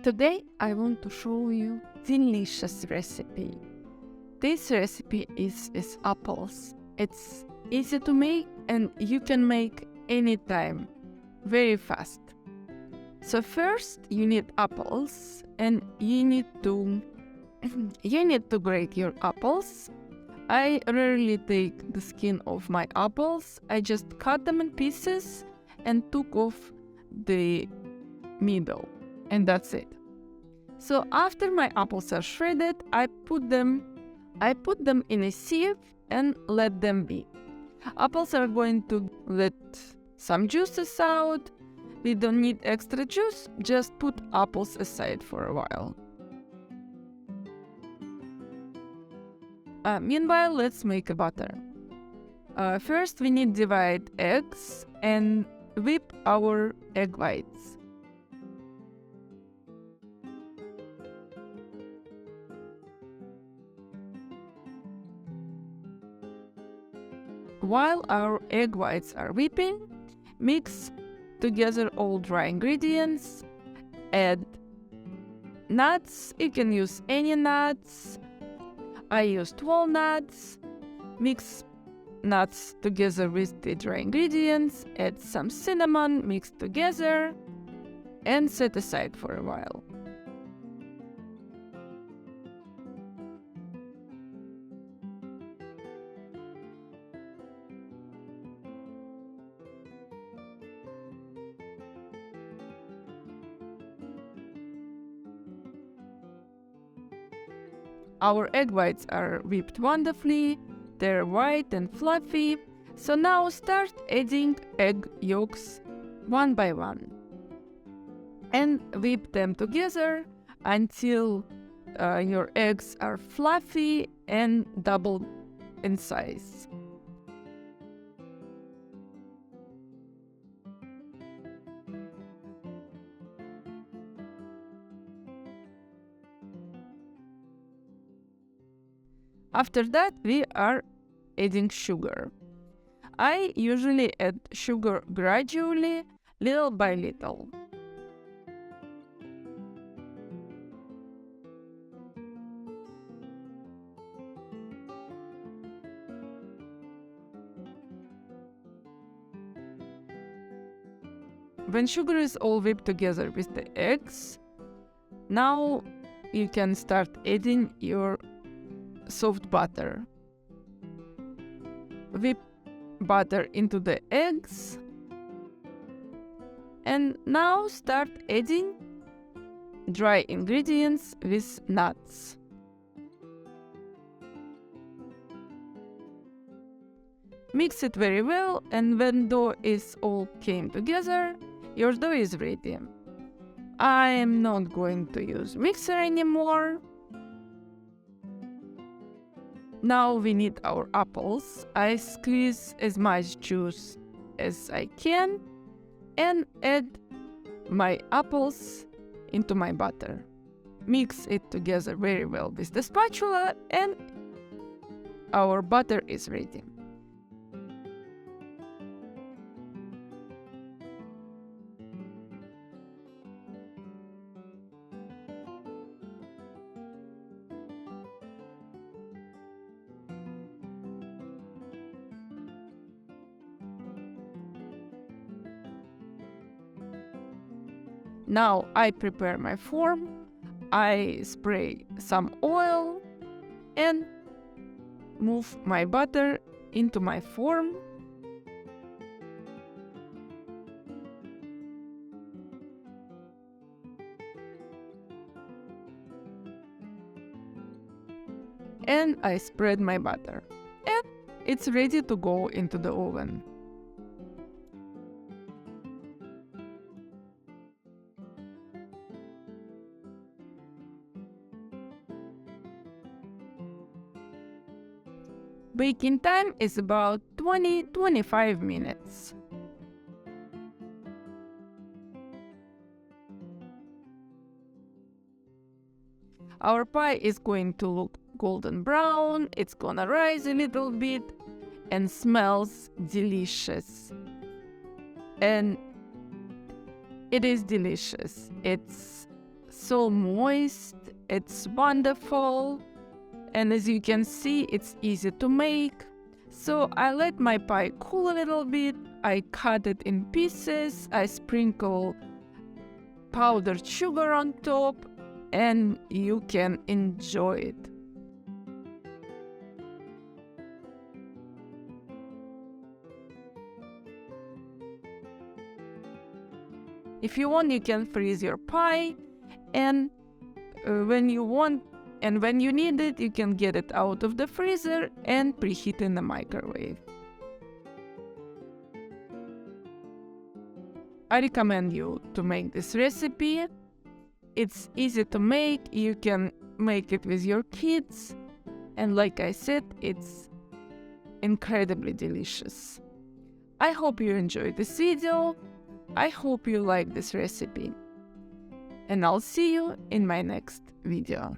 Today I want to show you delicious recipe. This recipe is apples. It's easy to make and you can make anytime, very fast. So first you need apples and you need to grate your apples. I rarely take the skin of my apples. I just cut them in pieces and took off the middle, and that's it. So after my apples are shredded, I put them in a sieve and let them be. Apples are going to let some juices out. We don't need extra juice, just put apples aside for a while. Meanwhile, let's make a butter. First, we need to divide eggs and whip our egg whites. While our egg whites are whipping, mix together all dry ingredients, add nuts. You can use any nuts. I used walnuts. Mix nuts together with the dry ingredients, add some cinnamon, mix together, and set aside for a while. Our egg whites are whipped wonderfully, they're white and fluffy, so now start adding egg yolks one by one. And whip them together until your eggs are fluffy and double in size. After that, we are adding sugar. I usually add sugar gradually, little by little. When sugar is all whipped together with the eggs, now you can start adding your soft butter. Whip butter into the eggs and now start adding dry ingredients with nuts. Mix it very well, and when dough is all came together, your dough is ready. I am not going to use mixer anymore. Now we need our apples. I squeeze as much juice as I can and add my apples into my butter. Mix it together very well with the spatula and our butter is ready. Now I prepare my form, I spray some oil and move my butter into my form. And I spread my butter. And it's ready to go into the oven. Baking time is about 20-25 minutes. Our pie is going to look golden brown, it's gonna rise a little bit and smells delicious. And it is delicious. It's so moist, it's wonderful, and as you can see, it's easy to make. So I let my pie cool a little bit, I cut it in pieces, I sprinkle powdered sugar on top, and you can enjoy it. If you want, you can freeze your pie, and when you want and when you need it, you can get it out of the freezer and preheat in the microwave. I recommend you to make this recipe. It's easy to make, you can make it with your kids, and like I said, it's incredibly delicious. I hope you enjoyed this video. I hope you like this recipe, and I'll see you in my next video.